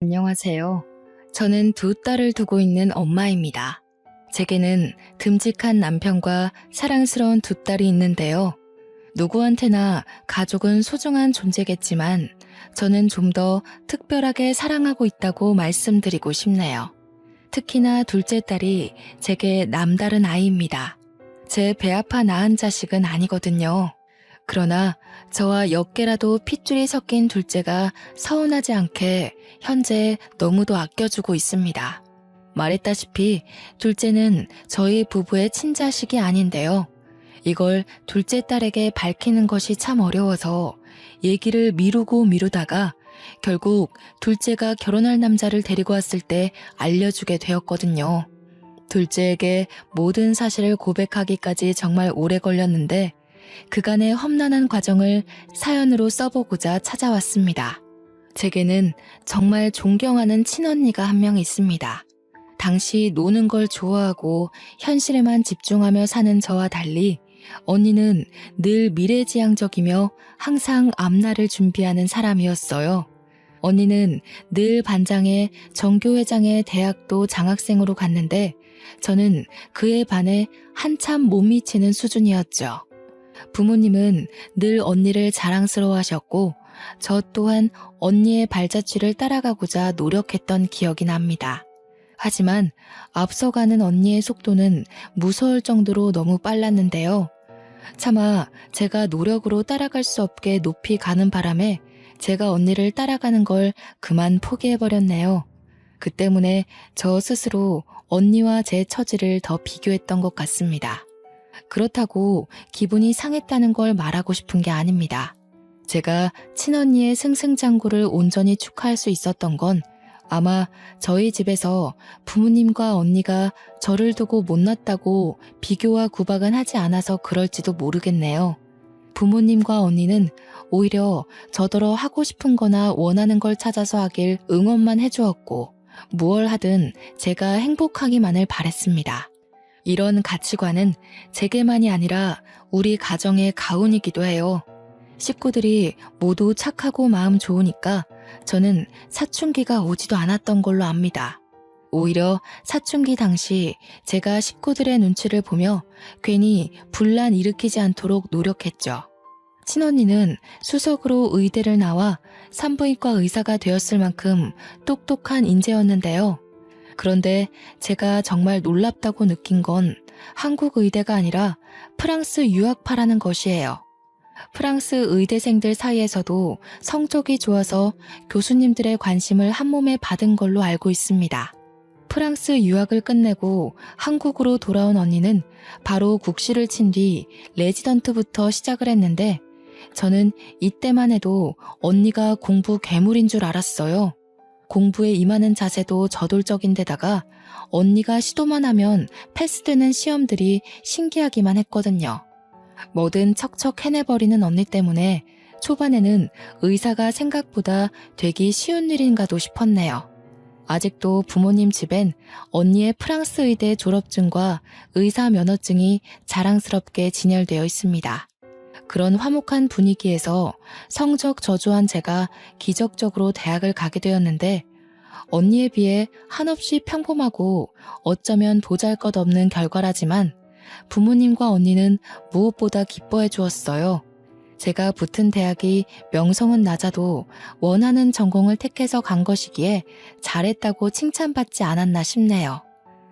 안녕하세요. 저는 두 딸을 두고 있는 엄마입니다. 제게는 듬직한 남편과 사랑스러운 두 딸이 있는데요. 누구한테나 가족은 소중한 존재겠지만 저는 좀 더 특별하게 사랑하고 있다고 말씀드리고 싶네요. 특히나 둘째 딸이 제게 남다른 아이입니다. 제 배 아파 낳은 자식은 아니거든요. 그러나 저와 몇 개라도 핏줄이 섞인 둘째가 서운하지 않게 현재 너무도 아껴주고 있습니다. 말했다시피 둘째는 저희 부부의 친자식이 아닌데요. 이걸 둘째 딸에게 밝히는 것이 참 어려워서 얘기를 미루고 미루다가 결국 둘째가 결혼할 남자를 데리고 왔을 때 알려주게 되었거든요. 둘째에게 모든 사실을 고백하기까지 정말 오래 걸렸는데 그간의 험난한 과정을 사연으로 써보고자 찾아왔습니다. 제게는 정말 존경하는 친언니가 한 명 있습니다. 당시 노는 걸 좋아하고 현실에만 집중하며 사는 저와 달리 언니는 늘 미래지향적이며 항상 앞날을 준비하는 사람이었어요. 언니는 늘 반장에 전교회장에 대학도 장학생으로 갔는데 저는 그에 반해 한참 못 미치는 수준이었죠. 부모님은 늘 언니를 자랑스러워하셨고 저 또한 언니의 발자취를 따라가고자 노력했던 기억이 납니다. 하지만 앞서가는 언니의 속도는 무서울 정도로 너무 빨랐는데요. 차마 제가 노력으로 따라갈 수 없게 높이 가는 바람에 제가 언니를 따라가는 걸 그만 포기해버렸네요. 그 때문에 저 스스로 언니와 제 처지를 더 비교했던 것 같습니다. 그렇다고 기분이 상했다는 걸 말하고 싶은 게 아닙니다. 제가 친언니의 승승장구를 온전히 축하할 수 있었던 건 아마 저희 집에서 부모님과 언니가 저를 두고 못났다고 비교와 구박은 하지 않아서 그럴지도 모르겠네요. 부모님과 언니는 오히려 저더러 하고 싶은 거나 원하는 걸 찾아서 하길 응원만 해주었고 무얼 하든 제가 행복하기만을 바랬습니다. 이런 가치관은 제게만이 아니라 우리 가정의 가훈이기도 해요. 식구들이 모두 착하고 마음 좋으니까 저는 사춘기가 오지도 않았던 걸로 압니다. 오히려 사춘기 당시 제가 식구들의 눈치를 보며 괜히 분란 일으키지 않도록 노력했죠. 친언니는 수석으로 의대를 나와 산부인과 의사가 되었을 만큼 똑똑한 인재였는데요. 그런데 제가 정말 놀랍다고 느낀 건 한국 의대가 아니라 프랑스 유학파라는 것이에요. 프랑스 의대생들 사이에서도 성적이 좋아서 교수님들의 관심을 한몸에 받은 걸로 알고 있습니다. 프랑스 유학을 끝내고 한국으로 돌아온 언니는 바로 국시를 친 뒤 레지던트부터 시작을 했는데 저는 이때만 해도 언니가 공부 괴물인 줄 알았어요. 공부에 임하는 자세도 저돌적인 데다가 언니가 시도만 하면 패스되는 시험들이 신기하기만 했거든요. 뭐든 척척 해내버리는 언니 때문에 초반에는 의사가 생각보다 되기 쉬운 일인가도 싶었네요. 아직도 부모님 집엔 언니의 프랑스 의대 졸업증과 의사 면허증이 자랑스럽게 진열되어 있습니다. 그런 화목한 분위기에서 성적 저조한 제가 기적적으로 대학을 가게 되었는데 언니에 비해 한없이 평범하고 어쩌면 보잘것없는 결과라지만 부모님과 언니는 무엇보다 기뻐해 주었어요. 제가 붙은 대학이 명성은 낮아도 원하는 전공을 택해서 간 것이기에 잘했다고 칭찬받지 않았나 싶네요.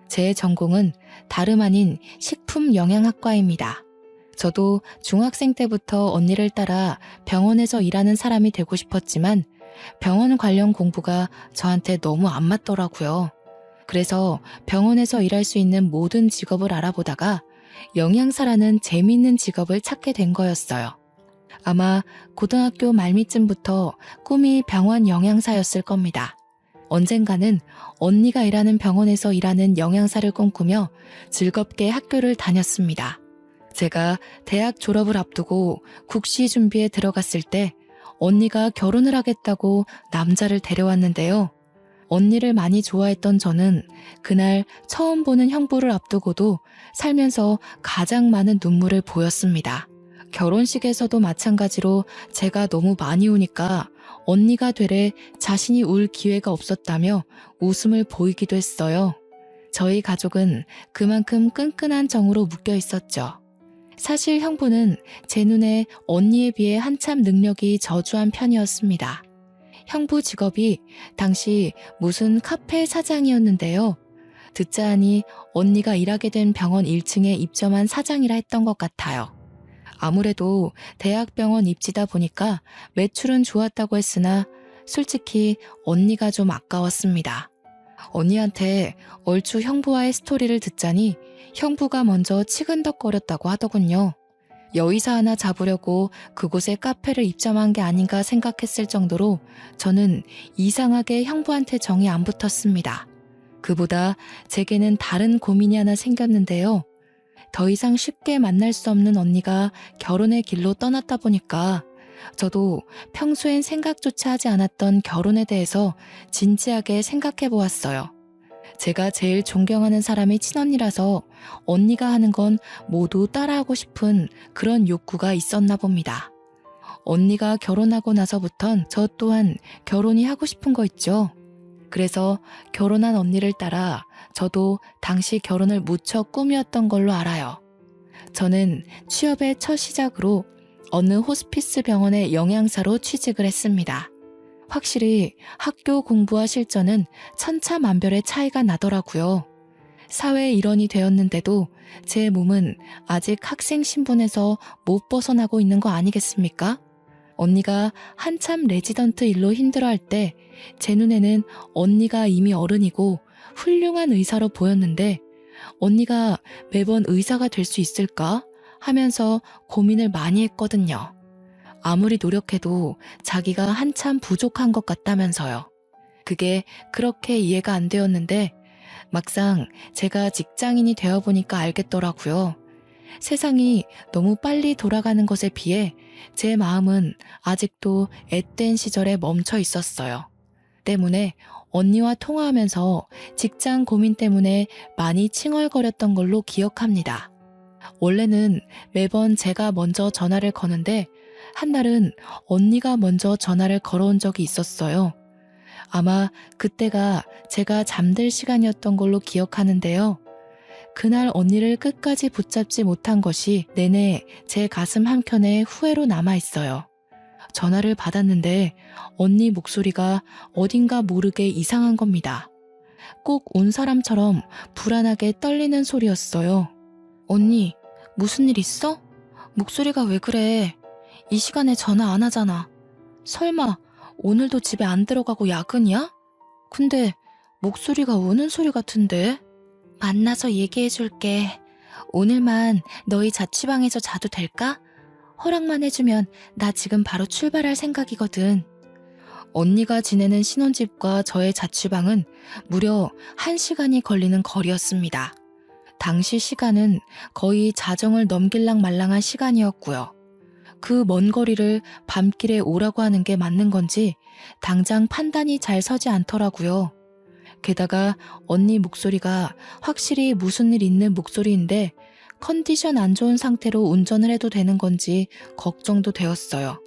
제 전공은 다름 아닌 식품영양학과입니다. 저도 중학생 때부터 언니를 따라 병원에서 일하는 사람이 되고 싶었지만 병원 관련 공부가 저한테 너무 안 맞더라고요. 그래서 병원에서 일할 수 있는 모든 직업을 알아보다가 영양사라는 재미있는 직업을 찾게 된 거였어요. 아마 고등학교 말미쯤부터 꿈이 병원 영양사였을 겁니다. 언젠가는 언니가 일하는 병원에서 일하는 영양사를 꿈꾸며 즐겁게 학교를 다녔습니다. 제가 대학 졸업을 앞두고 국시 준비에 들어갔을 때 언니가 결혼을 하겠다고 남자를 데려왔는데요. 언니를 많이 좋아했던 저는 그날 처음 보는 형부를 앞두고도 살면서 가장 많은 눈물을 보였습니다. 결혼식에서도 마찬가지로 제가 너무 많이 우니까 언니가 되래 자신이 울 기회가 없었다며 웃음을 보이기도 했어요. 저희 가족은 그만큼 끈끈한 정으로 묶여 있었죠. 사실 형부는 제 눈에 언니에 비해 한참 능력이 저조한 편이었습니다. 형부 직업이 당시 무슨 카페 사장이었는데요. 듣자 하니 언니가 일하게 된 병원 1층에 입점한 사장이라 했던 것 같아요. 아무래도 대학병원 입지다 보니까 매출은 좋았다고 했으나 솔직히 언니가 좀 아까웠습니다. 언니한테 얼추 형부와의 스토리를 듣자니 형부가 먼저 치근덕거렸다고 하더군요. 여의사 하나 잡으려고 그곳에 카페를 입점한 게 아닌가 생각했을 정도로 저는 이상하게 형부한테 정이 안 붙었습니다. 그보다 제게는 다른 고민이 하나 생겼는데요. 더 이상 쉽게 만날 수 없는 언니가 결혼의 길로 떠났다 보니까 저도 평소엔 생각조차 하지 않았던 결혼에 대해서 진지하게 생각해 보았어요. 제가 제일 존경하는 사람이 친언니라서 언니가 하는 건 모두 따라하고 싶은 그런 욕구가 있었나 봅니다. 언니가 결혼하고 나서부턴 저 또한 결혼이 하고 싶은 거 있죠. 그래서 결혼한 언니를 따라 저도 당시 결혼을 무척 꿈이었던 걸로 알아요. 저는 취업의 첫 시작으로 어느 호스피스 병원의 영양사로 취직을 했습니다. 확실히 학교 공부와 실전은 천차만별의 차이가 나더라고요. 사회 일원이 되었는데도 제 몸은 아직 학생 신분에서 못 벗어나고 있는 거 아니겠습니까? 언니가 한참 레지던트 일로 힘들어할 때 제 눈에는 언니가 이미 어른이고 훌륭한 의사로 보였는데 언니가 매번 의사가 될 수 있을까 하면서 고민을 많이 했거든요. 아무리 노력해도 자기가 한참 부족한 것 같다면서요. 그게 그렇게 이해가 안 되었는데 막상 제가 직장인이 되어보니까 알겠더라고요. 세상이 너무 빨리 돌아가는 것에 비해 제 마음은 아직도 앳된 시절에 멈춰 있었어요. 때문에 언니와 통화하면서 직장 고민 때문에 많이 칭얼거렸던 걸로 기억합니다. 원래는 매번 제가 먼저 전화를 거는데 한날은 언니가 먼저 전화를 걸어온 적이 있었어요. 아마 그때가 제가 잠들 시간이었던 걸로 기억하는데요. 그날 언니를 끝까지 붙잡지 못한 것이 내내 제 가슴 한켠에 후회로 남아있어요. 전화를 받았는데 언니 목소리가 어딘가 모르게 이상한 겁니다. 꼭 온 사람처럼 불안하게 떨리는 소리였어요. 언니, 무슨 일 있어? 목소리가 왜 그래? 이 시간에 전화 안 하잖아. 설마 오늘도 집에 안 들어가고 야근이야? 근데 목소리가 우는 소리 같은데? 만나서 얘기해줄게. 오늘만 너희 자취방에서 자도 될까? 허락만 해주면 나 지금 바로 출발할 생각이거든. 언니가 지내는 신혼집과 저의 자취방은 무려 1시간이 걸리는 거리였습니다. 당시 시간은 거의 자정을 넘길랑 말랑한 시간이었고요. 그 먼 거리를 밤길에 오라고 하는 게 맞는 건지 당장 판단이 잘 서지 않더라고요. 게다가 언니 목소리가 확실히 무슨 일 있는 목소리인데 컨디션 안 좋은 상태로 운전을 해도 되는 건지 걱정도 되었어요.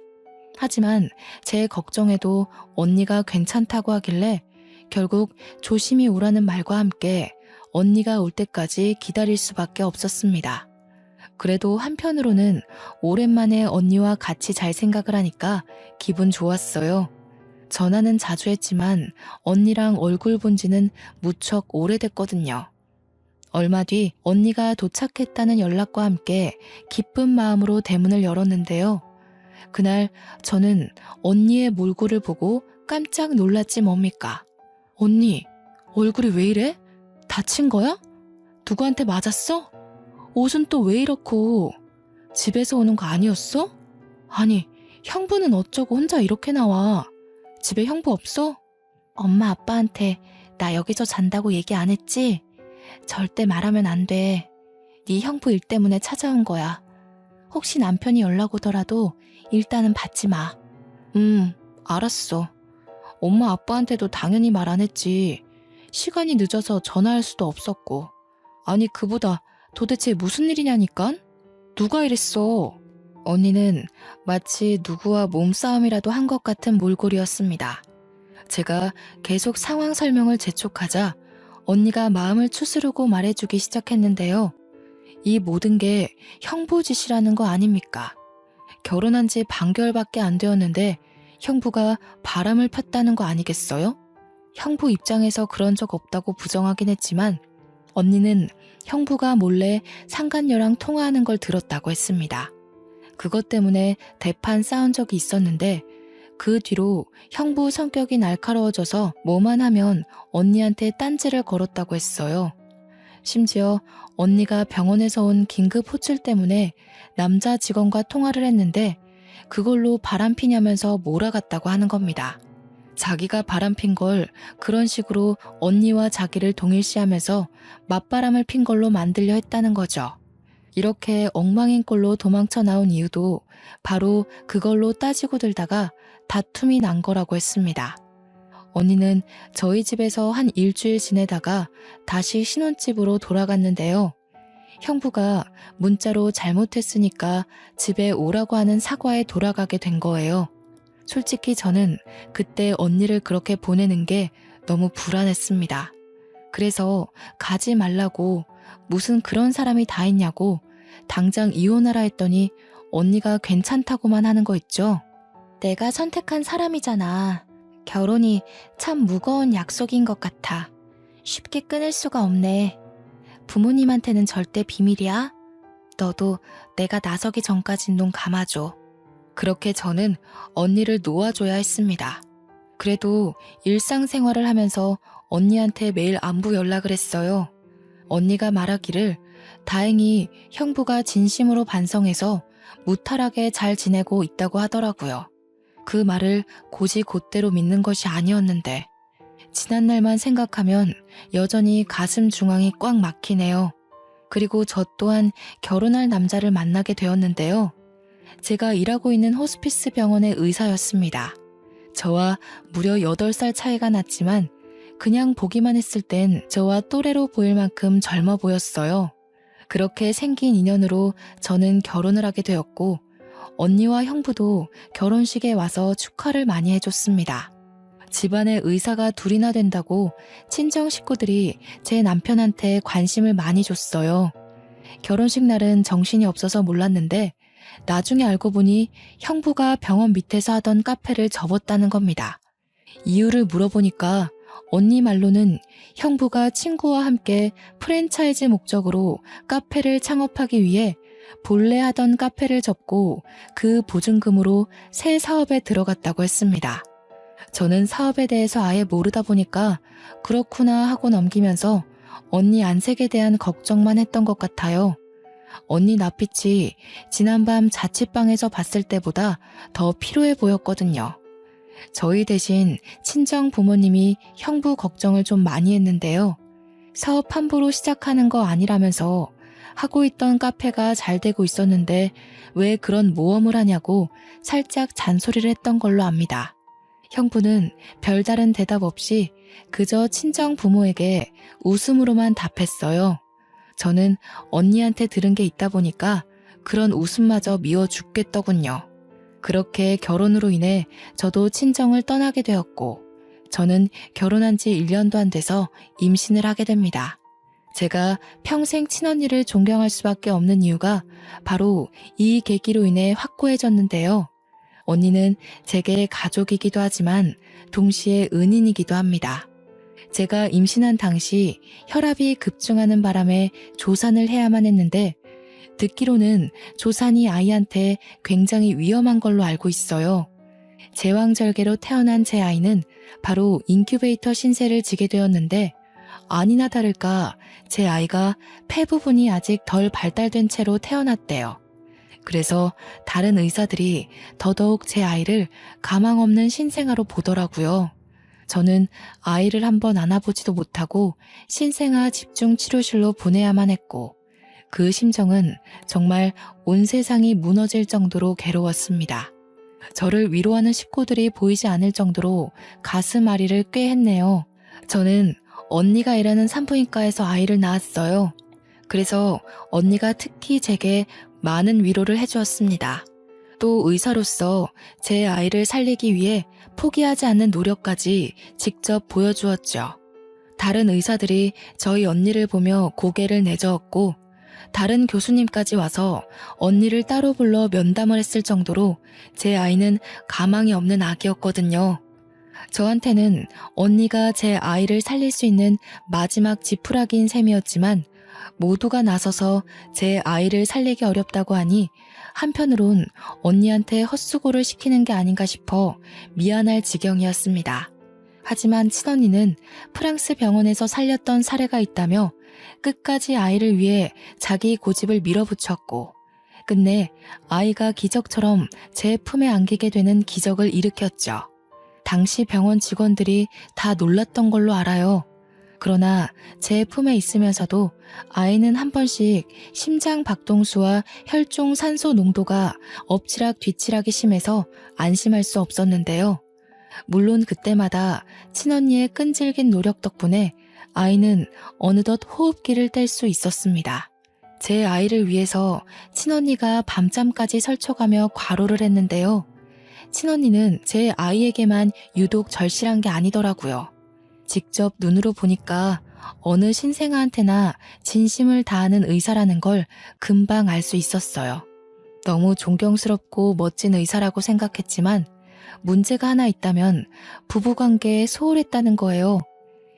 하지만 제 걱정에도 언니가 괜찮다고 하길래 결국 조심히 오라는 말과 함께 언니가 올 때까지 기다릴 수밖에 없었습니다. 그래도 한편으로는 오랜만에 언니와 같이 잘 생각을 하니까 기분 좋았어요. 전화는 자주 했지만 언니랑 얼굴 본 지는 무척 오래됐거든요. 얼마 뒤 언니가 도착했다는 연락과 함께 기쁜 마음으로 대문을 열었는데요. 그날 저는 언니의 몰골을 보고 깜짝 놀랐지 뭡니까? 언니, 얼굴이 왜 이래? 다친 거야? 누구한테 맞았어? 옷은 또 왜 이렇고? 집에서 오는 거 아니었어? 아니, 형부는 어쩌고 혼자 이렇게 나와? 집에 형부 없어? 엄마 아빠한테 나 여기서 잔다고 얘기 안 했지? 절대 말하면 안 돼. 네 형부 일 때문에 찾아온 거야. 혹시 남편이 연락 오더라도 일단은 받지 마. 알았어. 엄마 아빠한테도 당연히 말 안 했지. 시간이 늦어서 전화할 수도 없었고. 아니 그보다 도대체 무슨 일이냐니깐? 누가 이랬어? 언니는 마치 누구와 몸싸움이라도 한 것 같은 몰골이었습니다. 제가 계속 상황 설명을 재촉하자 언니가 마음을 추스르고 말해주기 시작했는데요. 이 모든 게 형부 짓이라는 거 아닙니까? 결혼한 지 반개월밖에 안 되었는데 형부가 바람을 폈다는 거 아니겠어요? 형부 입장에서 그런 적 없다고 부정하긴 했지만 언니는 형부가 몰래 상간녀랑 통화하는 걸 들었다고 했습니다. 그것 때문에 대판 싸운 적이 있었는데 그 뒤로 형부 성격이 날카로워져서 뭐만 하면 언니한테 딴지를 걸었다고 했어요. 심지어 언니가 병원에서 온 긴급 호출 때문에 남자 직원과 통화를 했는데 그걸로 바람피냐면서 몰아갔다고 하는 겁니다. 자기가 바람핀 걸 그런 식으로 언니와 자기를 동일시하면서 맞바람을 핀 걸로 만들려 했다는 거죠. 이렇게 엉망인 꼴로 도망쳐 나온 이유도 바로 그걸로 따지고 들다가 다툼이 난 거라고 했습니다. 언니는 저희 집에서 한 일주일 지내다가 다시 신혼집으로 돌아갔는데요. 형부가 문자로 잘못했으니까 집에 오라고 하는 사과에 돌아가게 된 거예요. 솔직히 저는 그때 언니를 그렇게 보내는 게 너무 불안했습니다. 그래서 가지 말라고 무슨 그런 사람이 다 있냐고 당장 이혼하라 했더니 언니가 괜찮다고만 하는 거 있죠. 내가 선택한 사람이잖아. 결혼이 참 무거운 약속인 것 같아. 쉽게 끊을 수가 없네. 부모님한테는 절대 비밀이야. 너도 내가 나서기 전까진 눈 감아줘. 그렇게 저는 언니를 놓아줘야 했습니다. 그래도 일상생활을 하면서 언니한테 매일 안부 연락을 했어요. 언니가 말하기를 다행히 형부가 진심으로 반성해서 무탈하게 잘 지내고 있다고 하더라고요. 그 말을 곧이곧대로 믿는 것이 아니었는데 지난날만 생각하면 여전히 가슴 중앙이 꽉 막히네요. 그리고 저 또한 결혼할 남자를 만나게 되었는데요. 제가 일하고 있는 호스피스 병원의 의사였습니다. 저와 무려 8살 차이가 났지만 그냥 보기만 했을 땐 저와 또래로 보일 만큼 젊어 보였어요. 그렇게 생긴 인연으로 저는 결혼을 하게 되었고 언니와 형부도 결혼식에 와서 축하를 많이 해줬습니다. 집안에 의사가 둘이나 된다고 친정 식구들이 제 남편한테 관심을 많이 줬어요. 결혼식 날은 정신이 없어서 몰랐는데 나중에 알고 보니 형부가 병원 밑에서 하던 카페를 접었다는 겁니다. 이유를 물어보니까 언니 말로는 형부가 친구와 함께 프랜차이즈 목적으로 카페를 창업하기 위해 본래 하던 카페를 접고 그 보증금으로 새 사업에 들어갔다고 했습니다. 저는 사업에 대해서 아예 모르다 보니까 그렇구나 하고 넘기면서 언니 안색에 대한 걱정만 했던 것 같아요. 언니 낯빛이 지난밤 자취방에서 봤을 때보다 더 피로해 보였거든요. 저희 대신 친정 부모님이 형부 걱정을 좀 많이 했는데요. 사업 함부로 시작하는 거 아니라면서 하고 있던 카페가 잘 되고 있었는데 왜 그런 모험을 하냐고 살짝 잔소리를 했던 걸로 압니다. 형부는 별다른 대답 없이 그저 친정 부모에게 웃음으로만 답했어요. 저는 언니한테 들은 게 있다 보니까 그런 웃음마저 미워 죽겠더군요. 그렇게 결혼으로 인해 저도 친정을 떠나게 되었고 저는 결혼한 지 1년도 안 돼서 임신을 하게 됩니다. 제가 평생 친언니를 존경할 수밖에 없는 이유가 바로 이 계기로 인해 확고해졌는데요. 언니는 제게 가족이기도 하지만 동시에 은인이기도 합니다. 제가 임신한 당시 혈압이 급증하는 바람에 조산을 해야만 했는데 듣기로는 조산이 아이한테 굉장히 위험한 걸로 알고 있어요. 제왕절개로 태어난 제 아이는 바로 인큐베이터 신세를 지게 되었는데 아니나 다를까 제 아이가 폐 부분이 아직 덜 발달된 채로 태어났대요. 그래서 다른 의사들이 더더욱 제 아이를 가망 없는 신생아로 보더라고요. 저는 아이를 한번 안아보지도 못하고 신생아 집중치료실로 보내야만 했고 그 심정은 정말 온 세상이 무너질 정도로 괴로웠습니다. 저를 위로하는 식구들이 보이지 않을 정도로 가슴 앓이를 꽤 했네요. 저는 언니가 일하는 산부인과에서 아이를 낳았어요. 그래서 언니가 특히 제게 많은 위로를 해주었습니다. 또 의사로서 제 아이를 살리기 위해 포기하지 않는 노력까지 직접 보여주었죠. 다른 의사들이 저희 언니를 보며 고개를 내저었고 다른 교수님까지 와서 언니를 따로 불러 면담을 했을 정도로 제 아이는 가망이 없는 아기였거든요. 저한테는 언니가 제 아이를 살릴 수 있는 마지막 지푸라기인 셈이었지만 모두가 나서서 제 아이를 살리기 어렵다고 하니 한편으론 언니한테 헛수고를 시키는 게 아닌가 싶어 미안할 지경이었습니다. 하지만 친언니는 프랑스 병원에서 살렸던 사례가 있다며 끝까지 아이를 위해 자기 고집을 밀어붙였고 끝내 아이가 기적처럼 제 품에 안기게 되는 기적을 일으켰죠. 당시 병원 직원들이 다 놀랐던 걸로 알아요. 그러나 제 품에 있으면서도 아이는 한 번씩 심장 박동수와 혈중 산소 농도가 엎치락 뒤치락이 심해서 안심할 수 없었는데요. 물론 그때마다 친언니의 끈질긴 노력 덕분에 아이는 어느덧 호흡기를 뗄 수 있었습니다. 제 아이를 위해서 친언니가 밤잠까지 설쳐가며 과로를 했는데요. 친언니는 제 아이에게만 유독 절실한 게 아니더라고요. 직접 눈으로 보니까 어느 신생아한테나 진심을 다하는 의사라는 걸 금방 알 수 있었어요. 너무 존경스럽고 멋진 의사라고 생각했지만 문제가 하나 있다면 부부관계에 소홀했다는 거예요.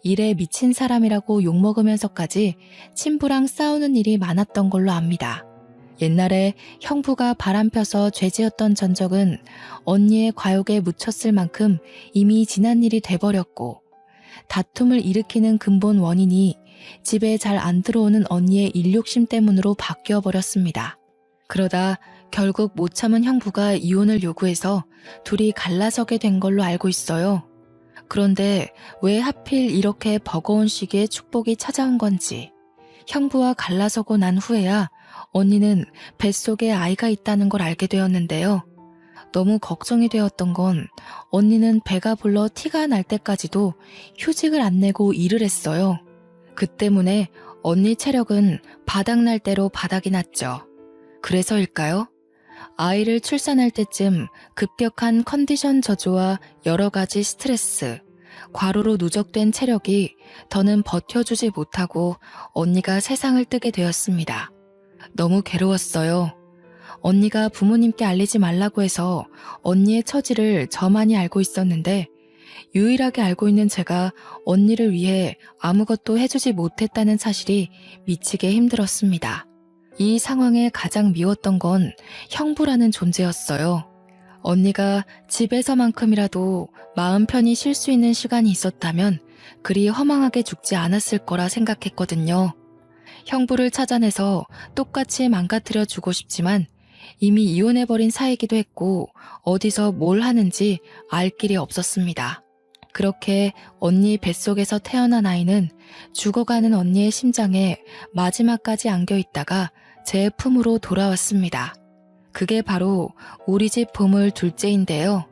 일에 미친 사람이라고 욕먹으면서까지 친부랑 싸우는 일이 많았던 걸로 압니다. 옛날에 형부가 바람펴서 죄지었던 전적은 언니의 과욕에 묻혔을 만큼 이미 지난 일이 돼버렸고 다툼을 일으키는 근본 원인이 집에 잘 안 들어오는 언니의 일욕심 때문으로 바뀌어버렸습니다. 그러다 결국 못 참은 형부가 이혼을 요구해서 둘이 갈라서게 된 걸로 알고 있어요. 그런데 왜 하필 이렇게 버거운 시기에 축복이 찾아온 건지 형부와 갈라서고 난 후에야 언니는 뱃속에 아이가 있다는 걸 알게 되었는데요. 너무 걱정이 되었던 건 언니는 배가 불러 티가 날 때까지도 휴직을 안 내고 일을 했어요. 그 때문에 언니 체력은 바닥날 대로 바닥이 났죠. 그래서일까요? 아이를 출산할 때쯤 급격한 컨디션 저조와 여러 가지 스트레스, 과로로 누적된 체력이 더는 버텨주지 못하고 언니가 세상을 뜨게 되었습니다. 너무 괴로웠어요. 언니가 부모님께 알리지 말라고 해서 언니의 처지를 저만이 알고 있었는데 유일하게 알고 있는 제가 언니를 위해 아무것도 해주지 못했다는 사실이 미치게 힘들었습니다. 이 상황에 가장 미웠던 건 형부라는 존재였어요. 언니가 집에서만큼이라도 마음 편히 쉴 수 있는 시간이 있었다면 그리 허망하게 죽지 않았을 거라 생각했거든요. 형부를 찾아내서 똑같이 망가뜨려 주고 싶지만 이미 이혼해버린 사이기도 했고 어디서 뭘 하는지 알 길이 없었습니다. 그렇게 언니 뱃속에서 태어난 아이는 죽어가는 언니의 심장에 마지막까지 안겨있다가 제 품으로 돌아왔습니다. 그게 바로 우리 집 보물 둘째인데요.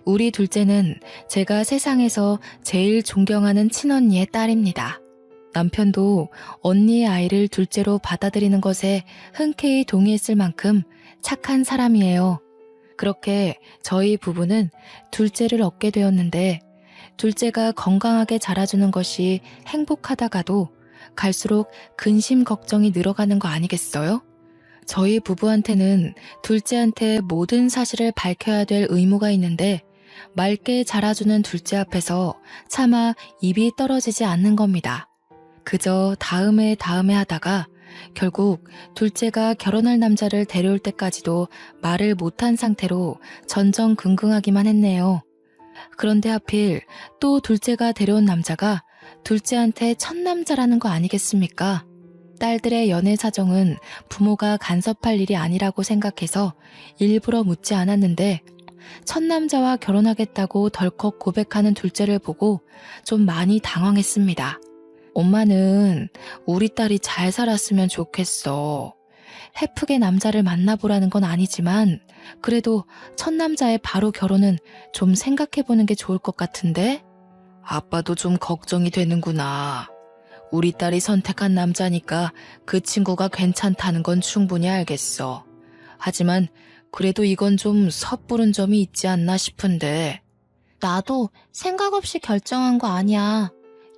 우리 둘째는 제가 세상에서 제일 존경하는 친언니의 딸입니다. 남편도 언니의 아이를 둘째로 받아들이는 것에 흔쾌히 동의했을 만큼 착한 사람이에요. 그렇게 저희 부부는 둘째를 얻게 되었는데 둘째가 건강하게 자라주는 것이 행복하다가도 갈수록 근심 걱정이 늘어가는 거 아니겠어요? 저희 부부한테는 둘째한테 모든 사실을 밝혀야 될 의무가 있는데 맑게 자라주는 둘째 앞에서 차마 입이 떨어지지 않는 겁니다. 그저 다음에 하다가 결국 둘째가 결혼할 남자를 데려올 때까지도 말을 못한 상태로 전전긍긍하기만 했네요. 그런데 하필 또 둘째가 데려온 남자가 둘째한테 첫 남자라는 거 아니겠습니까? 딸들의 연애 사정은 부모가 간섭할 일이 아니라고 생각해서 일부러 묻지 않았는데 첫 남자와 결혼하겠다고 덜컥 고백하는 둘째를 보고 좀 많이 당황했습니다. 엄마는 우리 딸이 잘 살았으면 좋겠어. 해프게 남자를 만나보라는 건 아니지만 그래도 첫 남자의 바로 결혼은 좀 생각해보는 게 좋을 것 같은데? 아빠도 좀 걱정이 되는구나. 우리 딸이 선택한 남자니까 그 친구가 괜찮다는 건 충분히 알겠어. 하지만 그래도 이건 좀 섣부른 점이 있지 않나 싶은데. 나도 생각 없이 결정한 거 아니야.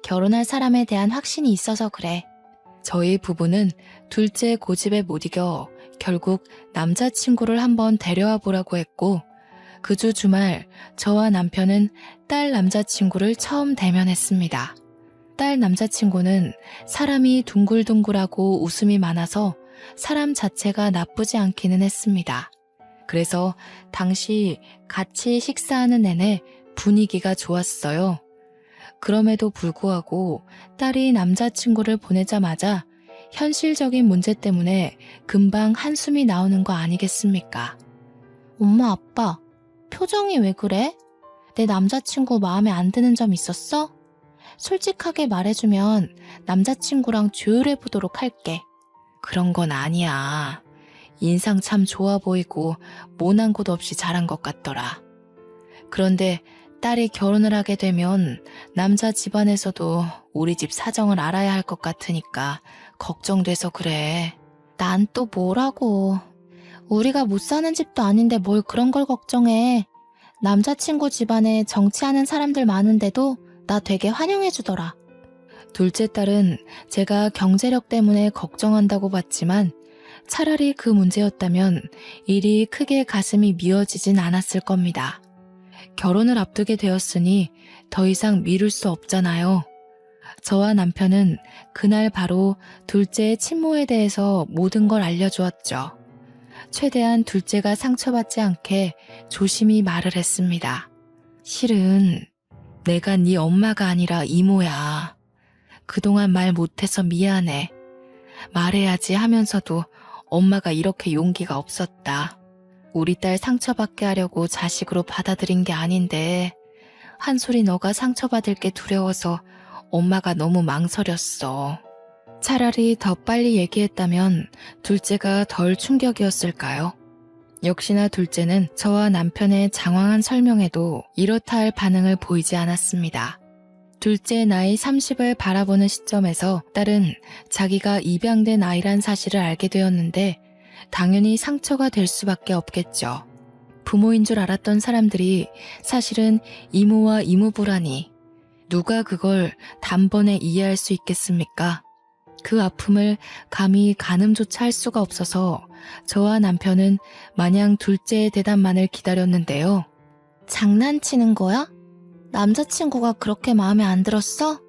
결혼할 사람에 대한 확신이 있어서 그래. 저희 부부는 둘째 고집에 못 이겨 결국 남자친구를 한번 데려와 보라고 했고, 그 주 주말 저와 남편은 딸 남자친구를 처음 대면했습니다. 딸 남자친구는 사람이 둥글둥글하고 웃음이 많아서 사람 자체가 나쁘지 않기는 했습니다. 그래서 당시 같이 식사하는 내내 분위기가 좋았어요. 그럼에도 불구하고 딸이 남자친구를 보내자마자 현실적인 문제 때문에 금방 한숨이 나오는 거 아니겠습니까? 엄마, 아빠, 표정이 왜 그래? 내 남자친구 마음에 안 드는 점 있었어? 솔직하게 말해주면 남자친구랑 조율해보도록 할게. 그런 건 아니야. 인상 참 좋아 보이고 모난 곳 없이 잘한 것 같더라. 그런데 딸이 결혼을 하게 되면 남자 집안에서도 우리 집 사정을 알아야 할 것 같으니까 걱정돼서 그래. 난 또 뭐라고. 우리가 못 사는 집도 아닌데 뭘 그런 걸 걱정해. 남자친구 집안에 정치하는 사람들 많은데도 나 되게 환영해주더라. 둘째 딸은 제가 경제력 때문에 걱정한다고 봤지만 차라리 그 문제였다면 일이 크게 가슴이 미어지진 않았을 겁니다. 결혼을 앞두게 되었으니 더 이상 미룰 수 없잖아요. 저와 남편은 그날 바로 둘째의 친모에 대해서 모든 걸 알려주었죠. 최대한 둘째가 상처받지 않게 조심히 말을 했습니다. 실은 내가 네 엄마가 아니라 이모야. 그동안 말 못해서 미안해. 말해야지 하면서도 엄마가 이렇게 용기가 없었다. 우리 딸 상처받게 하려고 자식으로 받아들인 게 아닌데 한솔이 너가 상처받을 게 두려워서 엄마가 너무 망설였어. 차라리 더 빨리 얘기했다면 둘째가 덜 충격이었을까요? 역시나 둘째는 저와 남편의 장황한 설명에도 이렇다 할 반응을 보이지 않았습니다. 둘째 나이 30을 바라보는 시점에서 딸은 자기가 입양된 아이란 사실을 알게 되었는데 당연히 상처가 될 수밖에 없겠죠. 부모인 줄 알았던 사람들이 사실은 이모와 이모부라니 누가 그걸 단번에 이해할 수 있겠습니까? 그 아픔을 감히 가늠조차 할 수가 없어서 저와 남편은 마냥 둘째의 대답만을 기다렸는데요. 장난치는 거야? 남자친구가 그렇게 마음에 안 들었어?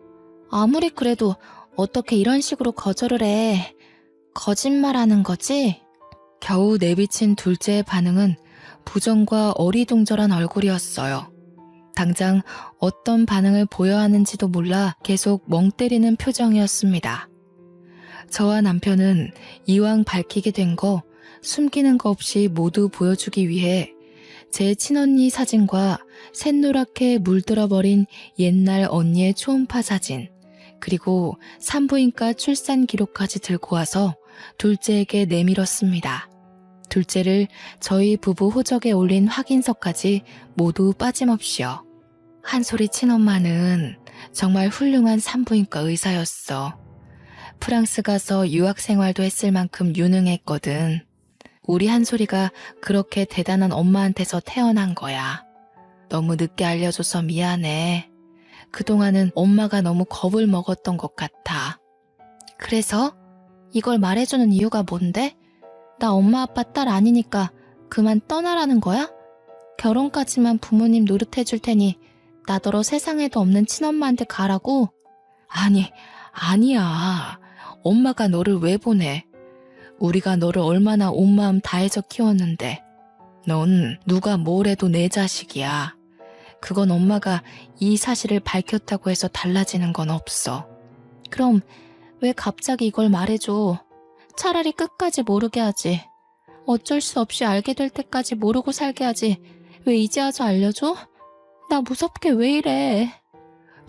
아무리 그래도 어떻게 이런 식으로 거절을 해. 거짓말하는 거지? 겨우 내비친 둘째의 반응은 부정과 어리둥절한 얼굴이었어요. 당장 어떤 반응을 보여야 하는지도 몰라 계속 멍 때리는 표정이었습니다. 저와 남편은 이왕 밝히게 된 거 숨기는 거 없이 모두 보여주기 위해 제 친언니 사진과 샛노랗게 물들어버린 옛날 언니의 초음파 사진, 그리고 산부인과 출산 기록까지 들고 와서 둘째에게 내밀었습니다. 둘째를 저희 부부 호적에 올린 확인서까지 모두 빠짐없이요. 한솔이 친엄마는 정말 훌륭한 산부인과 의사였어. 프랑스 가서 유학 생활도 했을 만큼 유능했거든. 우리 한솔이가 그렇게 대단한 엄마한테서 태어난 거야. 너무 늦게 알려줘서 미안해. 그동안은 엄마가 너무 겁을 먹었던 것 같아. 그래서? 이걸 말해주는 이유가 뭔데? 나 엄마 아빠 딸 아니니까 그만 떠나라는 거야? 결혼까지만 부모님 노릇해줄 테니 나더러 세상에도 없는 친엄마한테 가라고? 아니야. 엄마가 너를 왜 보내? 우리가 너를 얼마나 온 마음 다해서 키웠는데. 넌 누가 뭘 해도 내 자식이야. 그건 엄마가 이 사실을 밝혔다고 해서 달라지는 건 없어. 그럼 왜 갑자기 이걸 말해줘? 차라리 끝까지 모르게 하지. 어쩔 수 없이 알게 될 때까지 모르고 살게 하지. 왜 이제 와서 알려줘? 나 무섭게 왜 이래?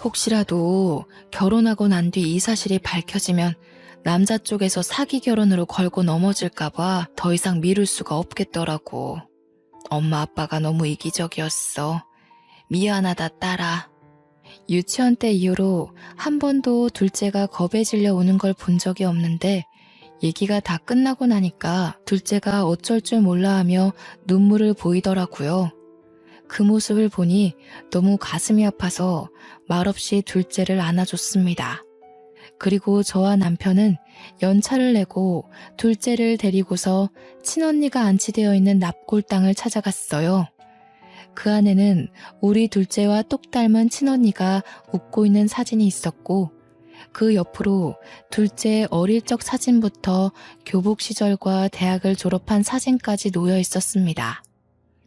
혹시라도 결혼하고 난 뒤 이 사실이 밝혀지면 남자 쪽에서 사기 결혼으로 걸고 넘어질까봐 더 이상 미룰 수가 없겠더라고. 엄마 아빠가 너무 이기적이었어. 미안하다 딸아. 유치원 때 이후로 한 번도 둘째가 겁에 질려 우는 걸 본 적이 없는데 얘기가 다 끝나고 나니까 둘째가 어쩔 줄 몰라 하며 눈물을 보이더라고요. 그 모습을 보니 너무 가슴이 아파서 말없이 둘째를 안아줬습니다. 그리고 저와 남편은 연차를 내고 둘째를 데리고서 친언니가 안치되어 있는 납골당을 찾아갔어요. 그 안에는 우리 둘째와 똑 닮은 친언니가 웃고 있는 사진이 있었고 그 옆으로 둘째의 어릴 적 사진부터 교복 시절과 대학을 졸업한 사진까지 놓여 있었습니다.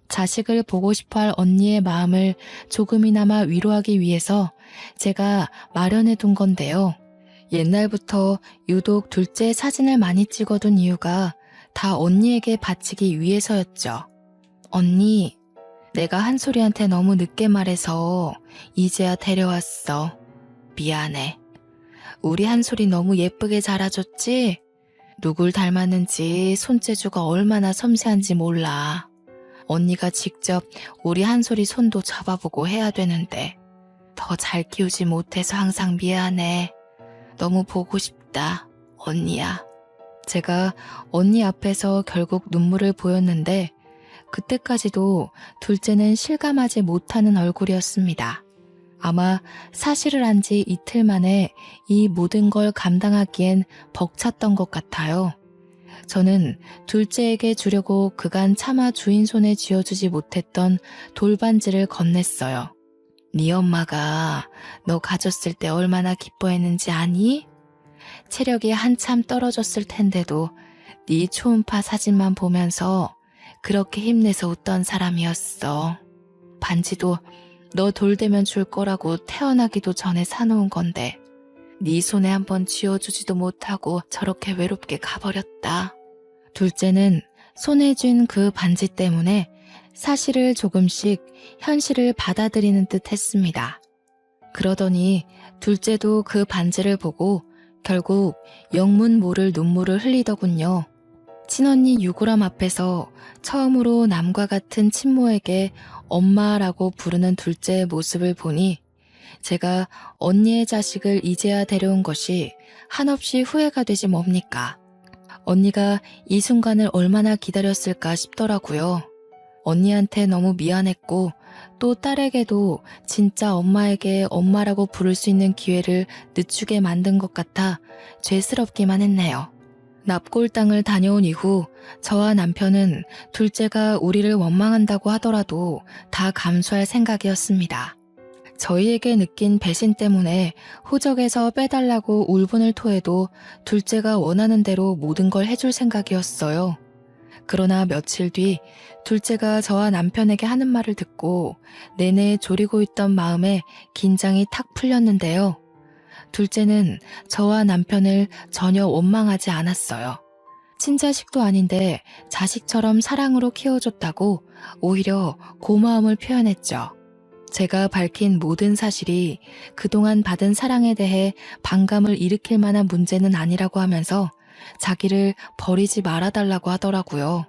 자식을 보고 싶어할 언니의 마음을 조금이나마 위로하기 위해서 제가 마련해 둔 건데요. 옛날부터 유독 둘째 사진을 많이 찍어둔 이유가 다 언니에게 바치기 위해서였죠. 언니, 내가 한솔이한테 너무 늦게 말해서 이제야 데려왔어. 미안해. 우리 한솔이 너무 예쁘게 자라줬지? 누굴 닮았는지 손재주가 얼마나 섬세한지 몰라. 언니가 직접 우리 한솔이 손도 잡아보고 해야 되는데 더 잘 키우지 못해서 항상 미안해. 너무 보고 싶다, 언니야. 제가 언니 앞에서 결국 눈물을 보였는데 그때까지도 둘째는 실감하지 못하는 얼굴이었습니다. 아마 사실을 안 지 이틀 만에 이 모든 걸 감당하기엔 벅찼던 것 같아요. 저는 둘째에게 주려고 그간 차마 주인 손에 쥐어주지 못했던 돌반지를 건넸어요. 네 엄마가 너 가졌을 때 얼마나 기뻐했는지 아니? 체력이 한참 떨어졌을 텐데도 네 초음파 사진만 보면서 그렇게 힘내서 웃던 사람이었어. 반지도 너 돌되면 줄 거라고 태어나기도 전에 사놓은 건데 네 손에 한번 쥐어주지도 못하고 저렇게 외롭게 가버렸다. 둘째는 손에 쥔 그 반지 때문에 사실을 조금씩 현실을 받아들이는 듯 했습니다. 그러더니 둘째도 그 반지를 보고 결국 영문 모를 눈물을 흘리더군요. 친언니 유구람 앞에서 처음으로 남과 같은 친모에게 엄마라고 부르는 둘째의 모습을 보니 제가 언니의 자식을 이제야 데려온 것이 한없이 후회가 되지 뭡니까? 언니가 이 순간을 얼마나 기다렸을까 싶더라고요. 언니한테 너무 미안했고 또 딸에게도 진짜 엄마에게 엄마라고 부를 수 있는 기회를 늦추게 만든 것 같아 죄스럽기만 했네요. 납골당을 다녀온 이후 저와 남편은 둘째가 우리를 원망한다고 하더라도 다 감수할 생각이었습니다. 저희에게 느낀 배신 때문에 호적에서 빼달라고 울분을 토해도 둘째가 원하는 대로 모든 걸 해줄 생각이었어요. 그러나 며칠 뒤 둘째가 저와 남편에게 하는 말을 듣고 내내 졸이고 있던 마음에 긴장이 탁 풀렸는데요. 둘째는 저와 남편을 전혀 원망하지 않았어요. 친자식도 아닌데 자식처럼 사랑으로 키워줬다고 오히려 고마움을 표현했죠. 제가 밝힌 모든 사실이 그동안 받은 사랑에 대해 반감을 일으킬 만한 문제는 아니라고 하면서 자기를 버리지 말아달라고 하더라고요.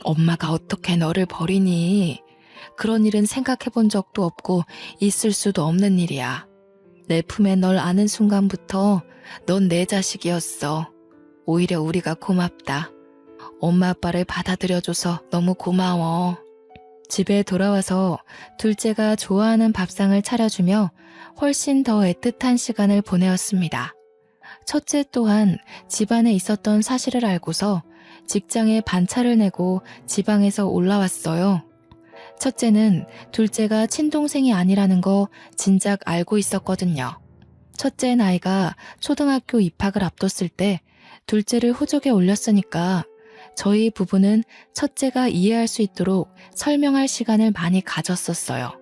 엄마가 어떻게 너를 버리니? 그런 일은 생각해 본 적도 없고 있을 수도 없는 일이야. 내 품에 널 안은 순간부터 넌 내 자식이었어. 오히려 우리가 고맙다. 엄마 아빠를 받아들여줘서 너무 고마워. 집에 돌아와서 둘째가 좋아하는 밥상을 차려주며 훨씬 더 애틋한 시간을 보내었습니다. 첫째 또한 집안에 있었던 사실을 알고서 직장에 반차를 내고 지방에서 올라왔어요. 첫째는 둘째가 친동생이 아니라는 거 진작 알고 있었거든요. 첫째 나이가 초등학교 입학을 앞뒀을 때 둘째를 호적에 올렸으니까 저희 부부는 첫째가 이해할 수 있도록 설명할 시간을 많이 가졌었어요.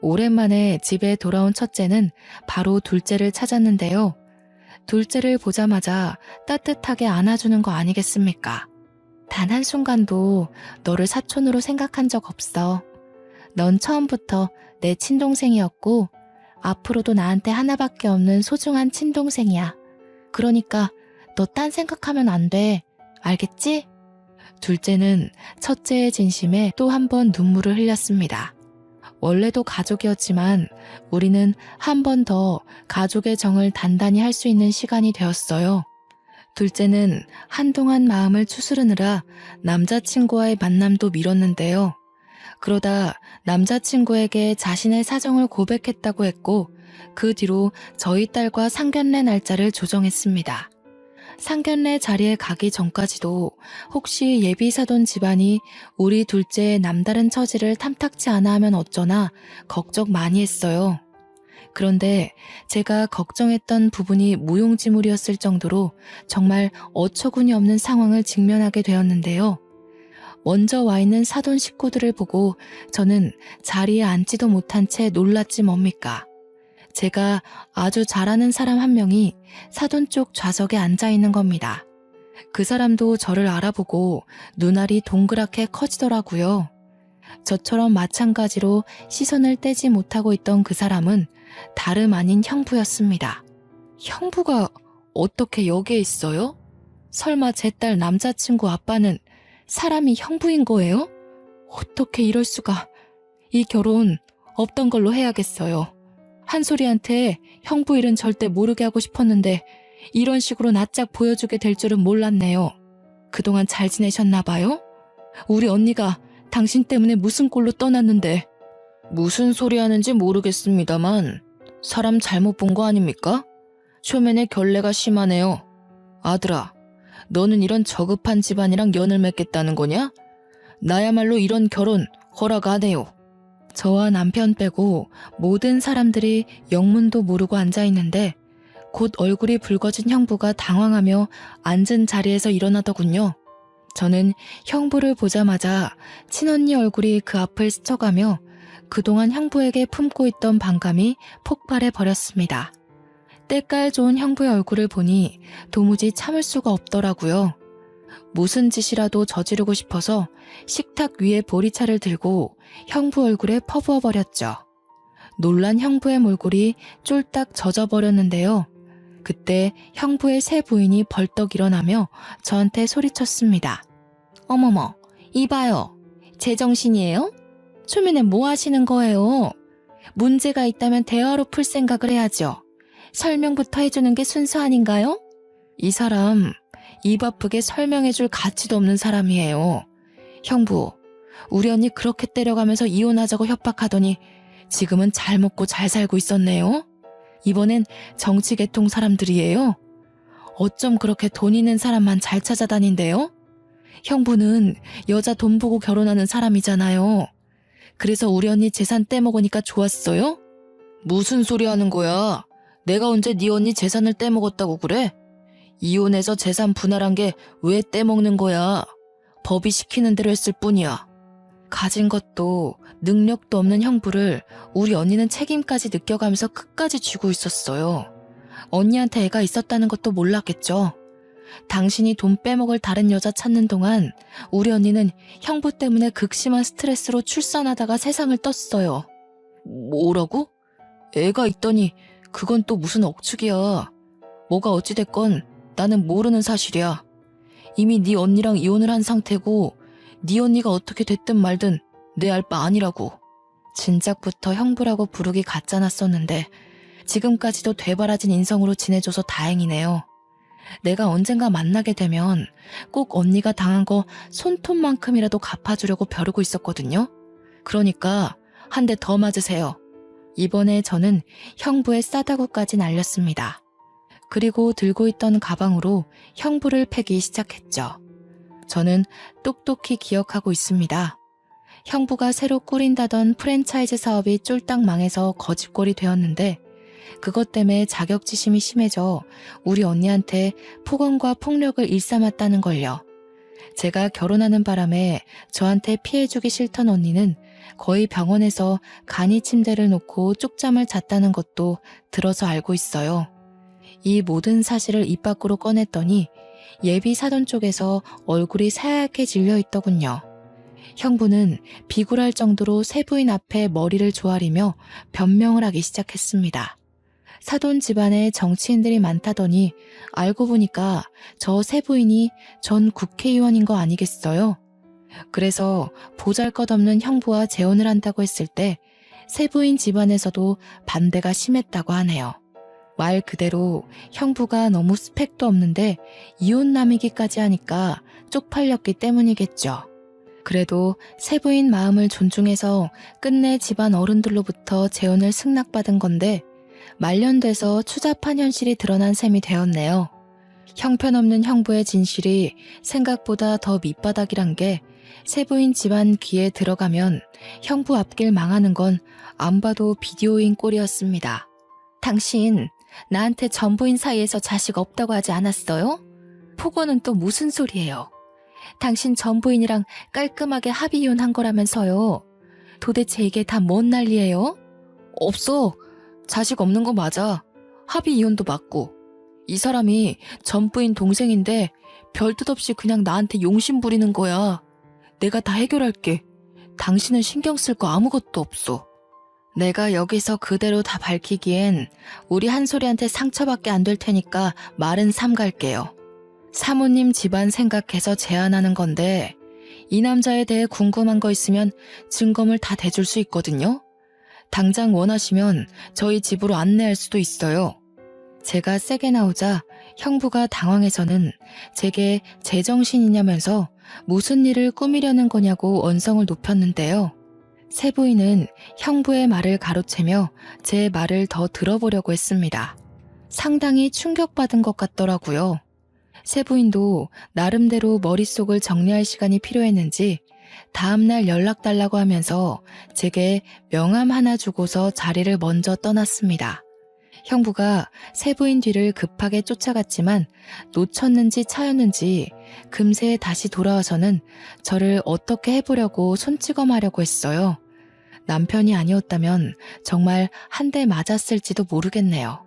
오랜만에 집에 돌아온 첫째는 바로 둘째를 찾았는데요. 둘째를 보자마자 따뜻하게 안아주는 거 아니겠습니까? 단 한순간도 너를 사촌으로 생각한 적 없어. 넌 처음부터 내 친동생이었고 앞으로도 나한테 하나밖에 없는 소중한 친동생이야. 그러니까 너 딴 생각하면 안 돼. 알겠지? 둘째는 첫째의 진심에 또 한 번 눈물을 흘렸습니다. 원래도 가족이었지만 우리는 한 번 더 가족의 정을 단단히 할 수 있는 시간이 되었어요. 둘째는 한동안 마음을 추스르느라 남자친구와의 만남도 미뤘는데요. 그러다 남자친구에게 자신의 사정을 고백했다고 했고 그 뒤로 저희 딸과 상견례 날짜를 조정했습니다. 상견례 자리에 가기 전까지도 혹시 예비사돈 집안이 우리 둘째의 남다른 처지를 탐탁치 않아 하면 어쩌나 걱정 많이 했어요. 그런데 제가 걱정했던 부분이 무용지물이었을 정도로 정말 어처구니 없는 상황을 직면하게 되었는데요. 먼저 와 있는 사돈 식구들을 보고 저는 자리에 앉지도 못한 채 놀랐지 뭡니까. 제가 아주 잘 아는 사람 한 명이 사돈 쪽 좌석에 앉아 있는 겁니다. 그 사람도 저를 알아보고 눈알이 동그랗게 커지더라고요. 저처럼 마찬가지로 시선을 떼지 못하고 있던 그 사람은 다름 아닌 형부였습니다. 형부가 어떻게 여기에 있어요? 설마 제 딸 남자친구 아빠는 사람이 형부인 거예요? 어떻게 이럴 수가. 이 결혼 없던 걸로 해야겠어요. 한솔이한테 형부 일은 절대 모르게 하고 싶었는데 이런 식으로 낯짝 보여주게 될 줄은 몰랐네요. 그동안 잘 지내셨나 봐요? 우리 언니가 당신 때문에 무슨 꼴로 떠났는데. 무슨 소리 하는지 모르겠습니다만 사람 잘못 본 거 아닙니까? 초면에 결례가 심하네요. 아들아, 너는 이런 저급한 집안이랑 연을 맺겠다는 거냐? 나야말로 이런 결혼 허락 안 해요. 저와 남편 빼고 모든 사람들이 영문도 모르고 앉아있는데 곧 얼굴이 붉어진 형부가 당황하며 앉은 자리에서 일어나더군요. 저는 형부를 보자마자 친언니 얼굴이 그 앞을 스쳐가며 그동안 형부에게 품고 있던 반감이 폭발해 버렸습니다. 때깔 좋은 형부의 얼굴을 보니 도무지 참을 수가 없더라고요. 무슨 짓이라도 저지르고 싶어서 식탁 위에 보리차를 들고 형부 얼굴에 퍼부어 버렸죠. 놀란 형부의 몰골이 쫄딱 젖어버렸는데요. 그때 형부의 새 부인이 벌떡 일어나며 저한테 소리쳤습니다. 어머머, 이봐요. 제정신이에요? 초면에 뭐 하시는 거예요? 문제가 있다면 대화로 풀 생각을 해야죠. 설명부터 해주는 게 순서 아닌가요? 이 사람 입 아프게 설명해줄 가치도 없는 사람이에요. 형부, 우리 언니 그렇게 때려가면서 이혼하자고 협박하더니 지금은 잘 먹고 잘 살고 있었네요. 이번엔 정치계통 사람들이에요. 어쩜 그렇게 돈 있는 사람만 잘 찾아다닌대요? 형부는 여자 돈 보고 결혼하는 사람이잖아요. 그래서 우리 언니 재산 떼먹으니까 좋았어요? 무슨 소리 하는 거야? 내가 언제 네 언니 재산을 떼먹었다고 그래? 이혼해서 재산 분할한 게 왜 떼먹는 거야? 법이 시키는 대로 했을 뿐이야. 가진 것도 능력도 없는 형부를 우리 언니는 책임까지 느껴가면서 끝까지 쥐고 있었어요. 언니한테 애가 있었다는 것도 몰랐겠죠. 당신이 돈 빼먹을 다른 여자 찾는 동안 우리 언니는 형부 때문에 극심한 스트레스로 출산하다가 세상을 떴어요. 뭐라고? 애가 있더니 그건 또 무슨 억측이야. 뭐가 어찌됐건 나는 모르는 사실이야. 이미 네 언니랑 이혼을 한 상태고 네 언니가 어떻게 됐든 말든 내 알 바 아니라고. 진작부터 형부라고 부르기 가짜났었는데 지금까지도 되바라진 인성으로 지내줘서 다행이네요. 내가 언젠가 만나게 되면 꼭 언니가 당한 거 손톱만큼이라도 갚아주려고 벼르고 있었거든요. 그러니까 한 대 더 맞으세요. 이번에 저는 형부의 싸다구까지 날렸습니다. 그리고 들고 있던 가방으로 형부를 패기 시작했죠. 저는 똑똑히 기억하고 있습니다. 형부가 새로 꾸린다던 프랜차이즈 사업이 쫄딱 망해서 거짓골이 되었는데 그것 때문에 자격지심이 심해져 우리 언니한테 폭언과 폭력을 일삼았다는 걸요. 제가 결혼하는 바람에 저한테 피해주기 싫던 언니는 거의 병원에서 간이 침대를 놓고 쪽잠을 잤다는 것도 들어서 알고 있어요. 이 모든 사실을 입 밖으로 꺼냈더니 예비 사돈 쪽에서 얼굴이 새하얗게 질려 있더군요. 형부는 비굴할 정도로 새 부인 앞에 머리를 조아리며 변명을 하기 시작했습니다. 사돈 집안에 정치인들이 많다더니 알고 보니까 저 새 부인이 전 국회의원인 거 아니겠어요? 그래서 보잘것없는 형부와 재혼을 한다고 했을 때 새 부인 집안에서도 반대가 심했다고 하네요. 말 그대로 형부가 너무 스펙도 없는데 이혼남이기까지 하니까 쪽팔렸기 때문이겠죠. 그래도 세부인 마음을 존중해서 끝내 집안 어른들로부터 재혼을 승낙받은 건데 말년돼서 추잡한 현실이 드러난 셈이 되었네요. 형편없는 형부의 진실이 생각보다 더 밑바닥이란 게 세부인 집안 귀에 들어가면 형부 앞길 망하는 건 안 봐도 비디오인 꼴이었습니다. 당신 나한테 전부인 사이에서 자식 없다고 하지 않았어요? 폭언은 또 무슨 소리예요? 당신 전부인이랑 깔끔하게 합의 이혼한 거라면서요. 도대체 이게 다 뭔 난리예요? 없어. 자식 없는 거 맞아. 합의 이혼도 맞고. 이 사람이 전부인 동생인데 별 뜻 없이 그냥 나한테 용심 부리는 거야. 내가 다 해결할게. 당신은 신경 쓸 거 아무것도 없어. 내가 여기서 그대로 다 밝히기엔 우리 한솔이한테 상처밖에 안 될 테니까 말은 삼갈게요. 사모님 집안 생각해서 제안하는 건데 이 남자에 대해 궁금한 거 있으면 증거물 다 대줄 수 있거든요. 당장 원하시면 저희 집으로 안내할 수도 있어요. 제가 세게 나오자 형부가 당황해서는 제게 제정신이냐면서 무슨 일을 꾸미려는 거냐고 언성을 높였는데요. 세부인은 형부의 말을 가로채며 제 말을 더 들어보려고 했습니다. 상당히 충격받은 것 같더라고요. 세부인도 나름대로 머릿속을 정리할 시간이 필요했는지 다음날 연락 달라고 하면서 제게 명함 하나 주고서 자리를 먼저 떠났습니다. 형부가 세부인 뒤를 급하게 쫓아갔지만 놓쳤는지 차였는지 금세 다시 돌아와서는 저를 어떻게 해보려고 손찌검하려고 했어요. 남편이 아니었다면 정말 한 대 맞았을지도 모르겠네요.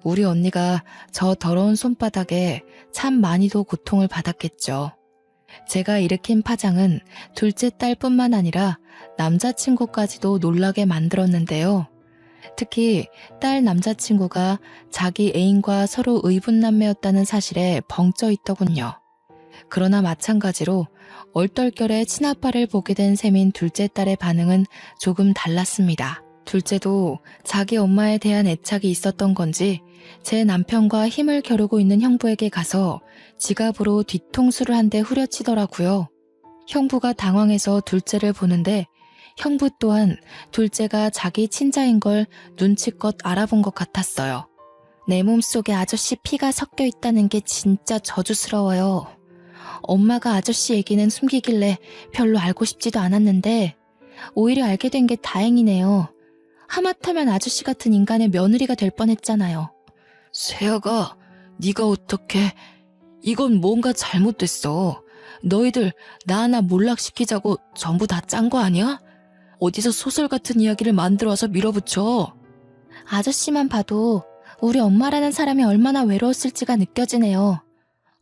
우리 언니가 저 더러운 손바닥에 참 많이도 고통을 받았겠죠. 제가 일으킨 파장은 둘째 딸뿐만 아니라 남자친구까지도 놀라게 만들었는데요. 특히 딸 남자친구가 자기 애인과 서로 의분남매였다는 사실에 벙쪄 있더군요. 그러나 마찬가지로 얼떨결에 친아빠를 보게 된 셈인 둘째 딸의 반응은 조금 달랐습니다. 둘째도 자기 엄마에 대한 애착이 있었던 건지 제 남편과 힘을 겨루고 있는 형부에게 가서 지갑으로 뒤통수를 한 대 후려치더라고요. 형부가 당황해서 둘째를 보는데 형부 또한 둘째가 자기 친자인 걸 눈치껏 알아본 것 같았어요. 내 몸속에 아저씨 피가 섞여 있다는 게 진짜 저주스러워요. 엄마가 아저씨 얘기는 숨기길래 별로 알고 싶지도 않았는데 오히려 알게 된 게 다행이네요. 하마터면 아저씨 같은 인간의 며느리가 될 뻔했잖아요. 세아가 네가 어떻게... 이건 뭔가 잘못됐어. 너희들 나 하나 몰락시키자고 전부 다 짠 거 아니야? 어디서 소설 같은 이야기를 만들어서 밀어붙여. 아저씨만 봐도 우리 엄마라는 사람이 얼마나 외로웠을지가 느껴지네요.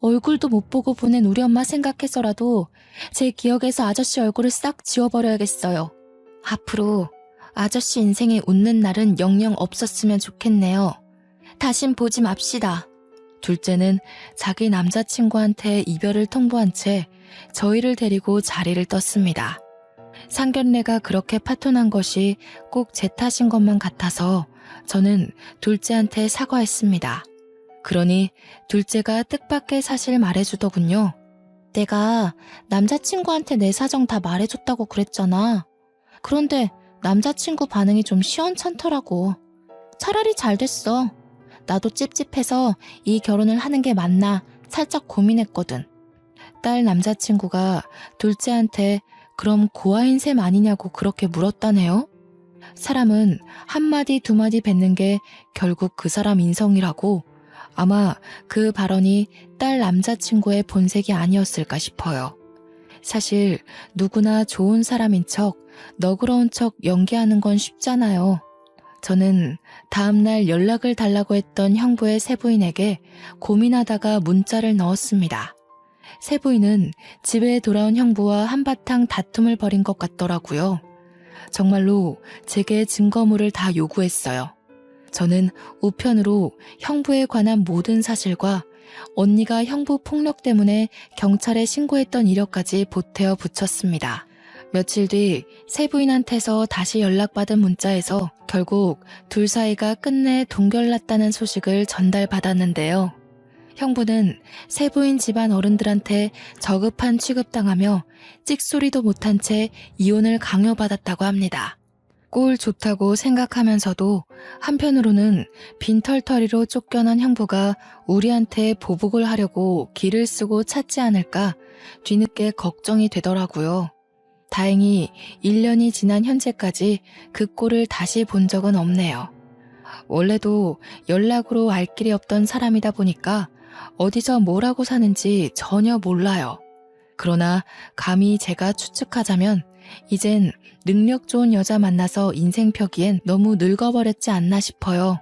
얼굴도 못 보고 보낸 우리 엄마 생각해서라도 제 기억에서 아저씨 얼굴을 싹 지워버려야겠어요. 앞으로 아저씨 인생에 웃는 날은 영영 없었으면 좋겠네요. 다신 보지 맙시다. 둘째는 자기 남자친구한테 이별을 통보한 채 저희를 데리고 자리를 떴습니다. 상견례가 그렇게 파토난 것이 꼭 제 탓인 것만 같아서 저는 둘째한테 사과했습니다. 그러니 둘째가 뜻밖의 사실 말해주더군요. 내가 남자친구한테 내 사정 다 말해줬다고 그랬잖아. 그런데 남자친구 반응이 좀 시원찮더라고. 차라리 잘 됐어. 나도 찝찝해서 이 결혼을 하는 게 맞나 살짝 고민했거든. 딸 남자친구가 둘째한테 그럼 고아인 셈 아니냐고 그렇게 물었다네요. 사람은 한마디 두마디 뱉는 게 결국 그 사람 인성이라고 아마 그 발언이 딸 남자친구의 본색이 아니었을까 싶어요. 사실 누구나 좋은 사람인 척, 너그러운 척 연기하는 건 쉽잖아요. 저는 다음날 연락을 달라고 했던 형부의 세부인에게 고민하다가 문자를 넣었습니다. 세부인은 집에 돌아온 형부와 한바탕 다툼을 벌인 것 같더라고요. 정말로 제게 증거물을 다 요구했어요. 저는 우편으로 형부에 관한 모든 사실과 언니가 형부 폭력 때문에 경찰에 신고했던 이력까지 보태어 붙였습니다. 며칠 뒤 세 부인한테서 다시 연락받은 문자에서 결국 둘 사이가 끝내 동결났다는 소식을 전달받았는데요. 형부는 세 부인 집안 어른들한테 저급한 취급당하며 찍소리도 못한 채 이혼을 강요받았다고 합니다. 꼴 좋다고 생각하면서도 한편으로는 빈털터리로 쫓겨난 형부가 우리한테 보복을 하려고 길을 쓰고 찾지 않을까 뒤늦게 걱정이 되더라고요. 다행히 1년이 지난 현재까지 그 꼴을 다시 본 적은 없네요. 원래도 연락으로 알 길이 없던 사람이다 보니까 어디서 뭐라고 사는지 전혀 몰라요. 그러나 감히 제가 추측하자면 이젠 능력 좋은 여자 만나서 인생 펴기엔 너무 늙어버렸지 않나 싶어요.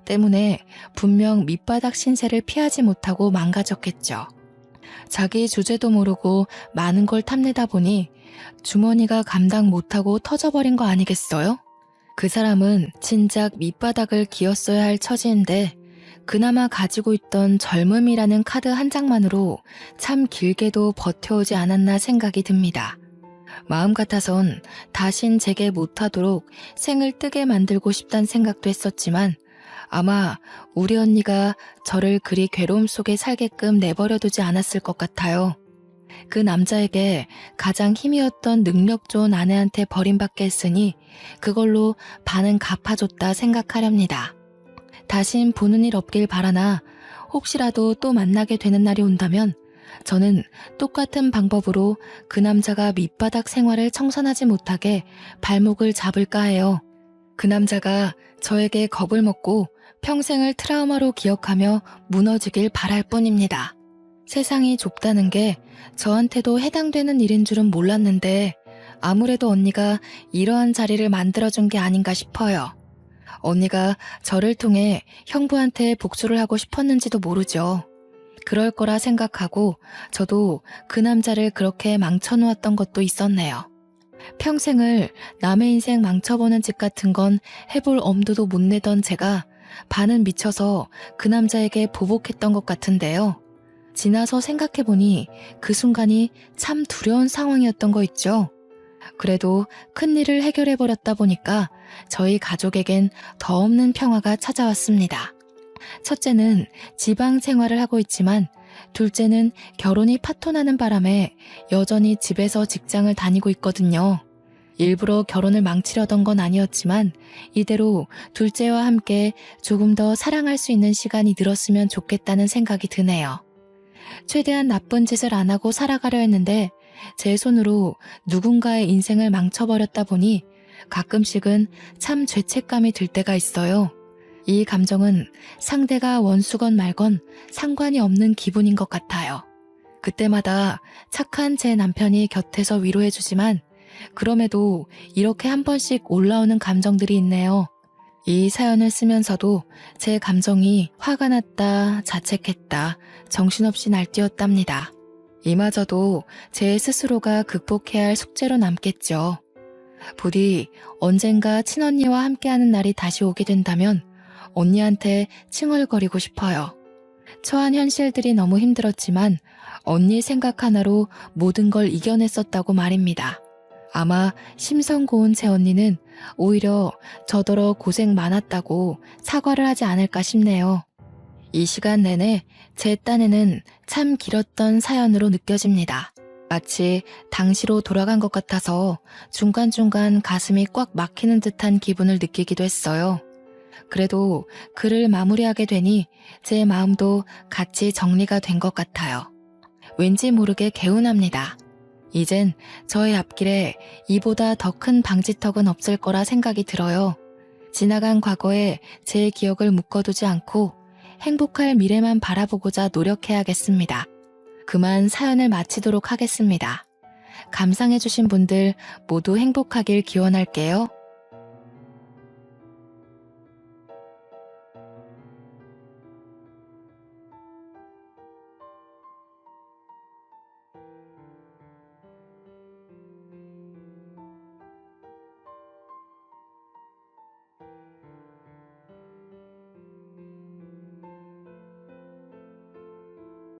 때문에 분명 밑바닥 신세를 피하지 못하고 망가졌겠죠. 자기 주제도 모르고 많은 걸 탐내다 보니 주머니가 감당 못하고 터져버린 거 아니겠어요? 그 사람은 진작 밑바닥을 기었어야 할 처지인데 그나마 가지고 있던 젊음이라는 카드 한 장만으로 참 길게도 버텨오지 않았나 생각이 듭니다. 마음 같아선 다신 제게 못하도록 생을 뜨게 만들고 싶단 생각도 했었지만 아마 우리 언니가 저를 그리 괴로움 속에 살게끔 내버려두지 않았을 것 같아요. 그 남자에게 가장 힘이었던 능력 좋은 아내한테 버림받게 했으니 그걸로 반은 갚아줬다 생각하렵니다. 다신 보는 일 없길 바라나 혹시라도 또 만나게 되는 날이 온다면 저는 똑같은 방법으로 그 남자가 밑바닥 생활을 청산하지 못하게 발목을 잡을까 해요. 그 남자가 저에게 겁을 먹고 평생을 트라우마로 기억하며 무너지길 바랄 뿐입니다. 세상이 좁다는 게 저한테도 해당되는 일인 줄은 몰랐는데 아무래도 언니가 이러한 자리를 만들어준 게 아닌가 싶어요. 언니가 저를 통해 형부한테 복수를 하고 싶었는지도 모르죠. 그럴 거라 생각하고 저도 그 남자를 그렇게 망쳐놓았던 것도 있었네요. 평생을 남의 인생 망쳐보는 짓 같은 건 해볼 엄두도 못 내던 제가 반은 미쳐서 그 남자에게 보복했던 것 같은데요. 지나서 생각해보니 그 순간이 참 두려운 상황이었던 거 있죠. 그래도 큰일을 해결해버렸다 보니까 저희 가족에겐 더 없는 평화가 찾아왔습니다. 첫째는 지방 생활을 하고 있지만 둘째는 결혼이 파토나는 바람에 여전히 집에서 직장을 다니고 있거든요. 일부러 결혼을 망치려던 건 아니었지만 이대로 둘째와 함께 조금 더 사랑할 수 있는 시간이 늘었으면 좋겠다는 생각이 드네요. 최대한 나쁜 짓을 안 하고 살아가려 했는데 제 손으로 누군가의 인생을 망쳐버렸다 보니 가끔씩은 참 죄책감이 들 때가 있어요. 이 감정은 상대가 원수건 말건 상관이 없는 기분인 것 같아요. 그때마다 착한 제 남편이 곁에서 위로해주지만 그럼에도 이렇게 한 번씩 올라오는 감정들이 있네요. 이 사연을 쓰면서도 제 감정이 화가 났다, 자책했다, 정신없이 날뛰었답니다. 이마저도 제 스스로가 극복해야 할 숙제로 남겠죠. 부디 언젠가 친언니와 함께하는 날이 다시 오게 된다면 언니한테 칭얼거리고 싶어요. 처한 현실들이 너무 힘들었지만 언니 생각 하나로 모든 걸 이겨냈었다고 말입니다. 아마 심성 고운 제 언니는 오히려 저더러 고생 많았다고 사과를 하지 않을까 싶네요. 이 시간 내내 제 딴에는 참 길었던 사연으로 느껴집니다. 마치 당시로 돌아간 것 같아서 중간중간 가슴이 꽉 막히는 듯한 기분을 느끼기도 했어요. 그래도 글을 마무리하게 되니 제 마음도 같이 정리가 된 것 같아요. 왠지 모르게 개운합니다. 이젠 저의 앞길에 이보다 더 큰 방지턱은 없을 거라 생각이 들어요. 지나간 과거에 제 기억을 묶어두지 않고 행복할 미래만 바라보고자 노력해야겠습니다. 그만 사연을 마치도록 하겠습니다. 감상해주신 분들 모두 행복하길 기원할게요.